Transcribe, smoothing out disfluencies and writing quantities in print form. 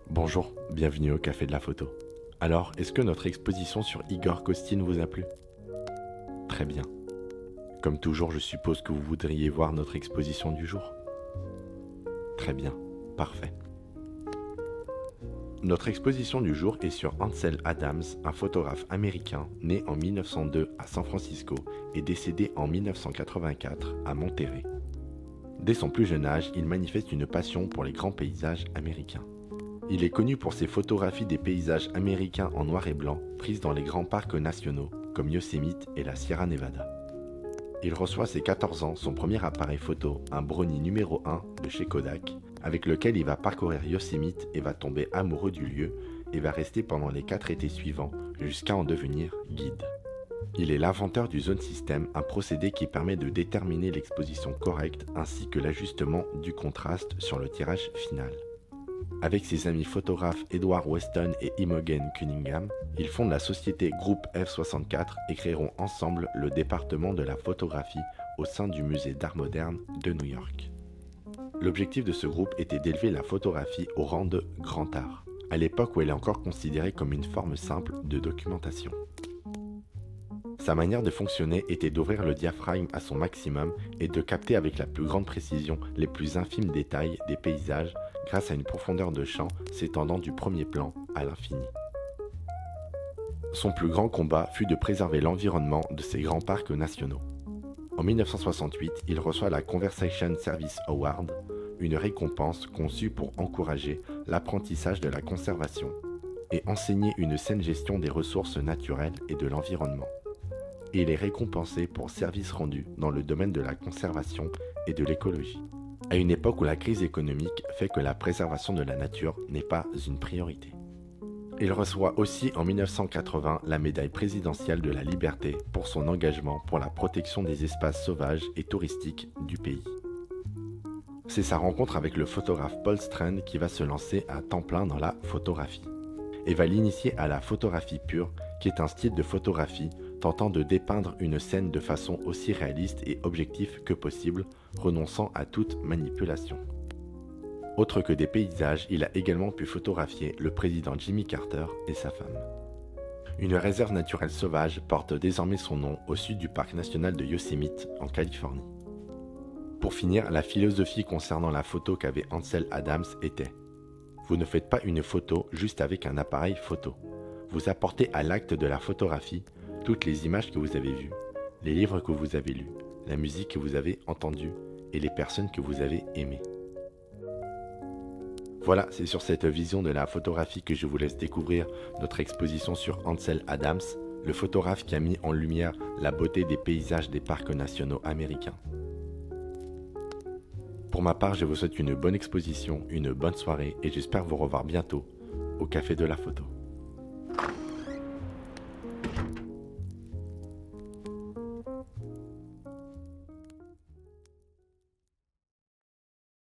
Bonjour, bienvenue au Café de la Photo. Alors, est-ce que notre exposition sur Igor Kostin vous a plu? Très bien. Comme toujours, je suppose que vous voudriez voir notre exposition du jour. Très bien, parfait. Notre exposition du jour est sur Ansel Adams, un photographe américain né en 1902 à San Francisco et décédé en 1984 à Monterrey. Dès son plus jeune âge, il manifeste une passion pour les grands paysages américains. Il est connu pour ses photographies des paysages américains en noir et blanc, prises dans les grands parcs nationaux, comme Yosemite et la Sierra Nevada. Il reçoit à ses 14 ans son premier appareil photo, un Brownie numéro 1 de chez Kodak, avec lequel il va parcourir Yosemite et va tomber amoureux du lieu et va rester pendant les 4 étés suivants jusqu'à en devenir guide. Il est l'inventeur du Zone System, un procédé qui permet de déterminer l'exposition correcte ainsi que l'ajustement du contraste sur le tirage final. Avec ses amis photographes Edward Weston et Imogen Cunningham, ils fondent la société Groupe F64 et créeront ensemble le département de la photographie au sein du musée d'art moderne de New York. L'objectif de ce groupe était d'élever la photographie au rang de grand art, à l'époque où elle est encore considérée comme une forme simple de documentation. Sa manière de fonctionner était d'ouvrir le diaphragme à son maximum et de capter avec la plus grande précision les plus infimes détails des paysages grâce à une profondeur de champ s'étendant du premier plan à l'infini. Son plus grand combat fut de préserver l'environnement de ces grands parcs nationaux. En 1968, il reçoit la Conservation Service Award, une récompense conçue pour encourager l'apprentissage de la conservation et enseigner une saine gestion des ressources naturelles et de l'environnement. Et il est récompensé pour services rendus dans le domaine de la conservation et de l'écologie, à une époque où la crise économique fait que la préservation de la nature n'est pas une priorité. Il reçoit aussi en 1980 la médaille présidentielle de la liberté pour son engagement pour la protection des espaces sauvages et touristiques du pays. C'est sa rencontre avec le photographe Paul Strand qui va se lancer à temps plein dans la photographie et va l'initier à la photographie pure, qui est un style de photographie tentant de dépeindre une scène de façon aussi réaliste et objective que possible, renonçant à toute manipulation. Autre que des paysages, il a également pu photographier le président Jimmy Carter et sa femme. Une réserve naturelle sauvage porte désormais son nom au sud du parc national de Yosemite, en Californie. Pour finir, la philosophie concernant la photo qu'avait Ansel Adams était: vous ne faites pas une photo juste avec un appareil photo. Vous apportez à l'acte de la photographie toutes les images que vous avez vues, les livres que vous avez lus, la musique que vous avez entendue et les personnes que vous avez aimées. Voilà, c'est sur cette vision de la photographie que je vous laisse découvrir notre exposition sur Ansel Adams, le photographe qui a mis en lumière la beauté des paysages des parcs nationaux américains. Pour ma part, je vous souhaite une bonne exposition, une bonne soirée et j'espère vous revoir bientôt au Café de la Photo.